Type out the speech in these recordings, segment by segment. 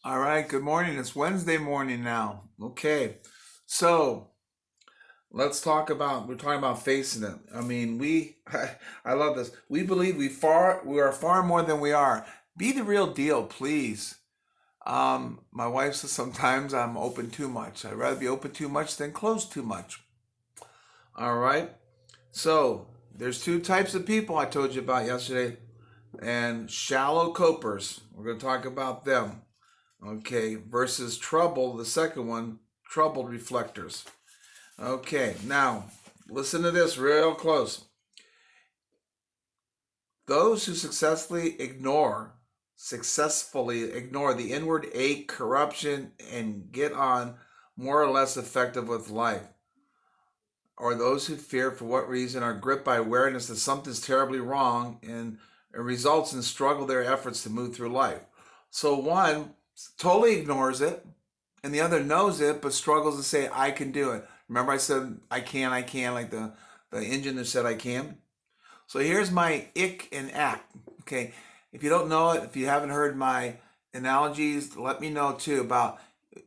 All right, good morning. It's Wednesday morning now. Okay. So let's talk about we're talking about facing it. I mean, I love this. We believe we are far more than we are. Be the real deal, please. My wife says sometimes I'm open too much. I'd rather be open too much than closed too much. All right. So there's two types of people I told you about yesterday, and shallow copers. We're going to talk about them. Okay, versus trouble, the second one, troubled reflectors. Okay, now listen to this real close. Those who successfully ignore the inward ache, corruption, and get on more or less effective with life, or those who fear for what reason are gripped by awareness that something's terribly wrong and it results in struggle their efforts to move through life. So one totally ignores it, and the other knows it but struggles to say I can do it. Remember I said I can, like the engine that said I can. So here's my ick and act. Okay, if you don't know it, if you haven't heard my analogies, let me know too about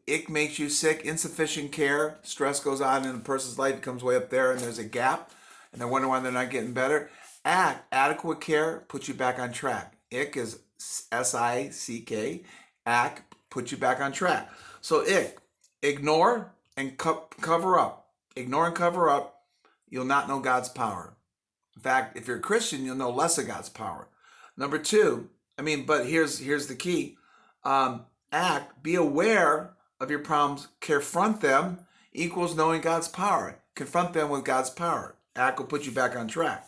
ick makes you sick, insufficient care, stress goes on in a person's life, it comes way up there, and there's a gap, and they're wondering why they're not getting better. Act, adequate care, puts you back on track. Ick is SICK. Act, put you back on track. So ick, ignore and cover up. Ignore and cover up. You'll not know God's power. In fact, if you're a Christian, you'll know less of God's power. Number two, but here's the key. Act, be aware of your problems, confront them equals knowing God's power. Confront them with God's power. Act will put you back on track.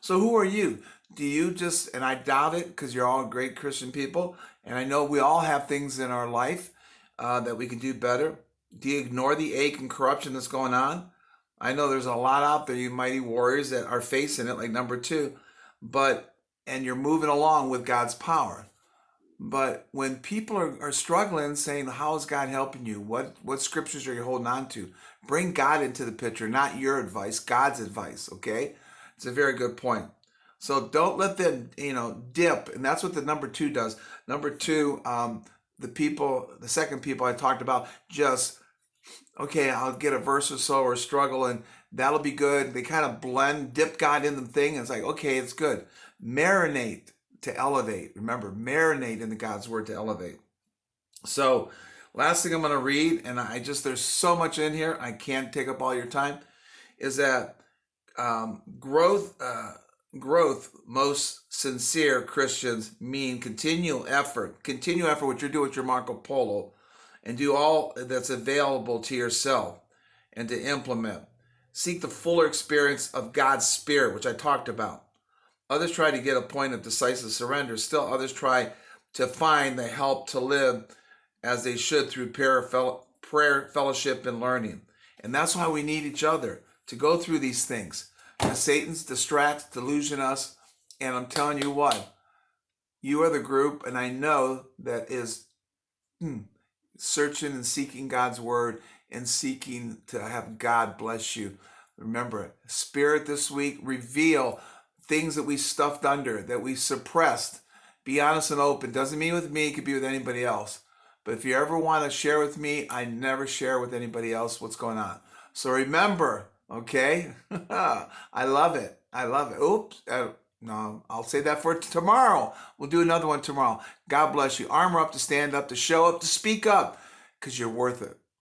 So who are you? Do you just, and I doubt it because you're all great Christian people, and I know we all have things in our life that we can do better. Do you ignore the ache and corruption that's going on? I know there's a lot out there, you mighty warriors, that are facing it, like number two, and you're moving along with God's power. But when people are struggling, saying, how is God helping you? What scriptures are you holding on to? Bring God into the picture, not your advice, God's advice, okay? It's a very good point. So don't let them, dip. And that's what the number two does. Number two, the second people I talked about, just, okay, I'll get a verse or so or struggle and that'll be good. They kind of blend, dip God in the thing. And it's like, okay, it's good. Marinate to elevate. Remember, marinate in the God's word to elevate. So last thing I'm going to read, and there's so much in here, I can't take up all your time, is that growth, most sincere Christians mean continual effort, what you're doing with your Marco Polo, and do all that's available to yourself and to implement. Seek the fuller experience of God's Spirit, which I talked about. Others try to get a point of decisive surrender. Still, others try to find the help to live as they should through prayer, fellowship, and learning. And that's why we need each other to go through these things. And Satan's distracts, delusion us, and I'm telling you what, you are the group, and I know that is searching and seeking God's word and seeking to have God bless you. Remember, Spirit this week, reveal things that we stuffed under, that we suppressed. Be honest and open. Doesn't mean with me, it could be with anybody else. But if you ever want to share with me, I never share with anybody else what's going on. So remember, okay? I love it. I love it. Oops. No, I'll say that for tomorrow. We'll do another one tomorrow. God bless you. Armor up, to stand up, to show up, to speak up, because you're worth it.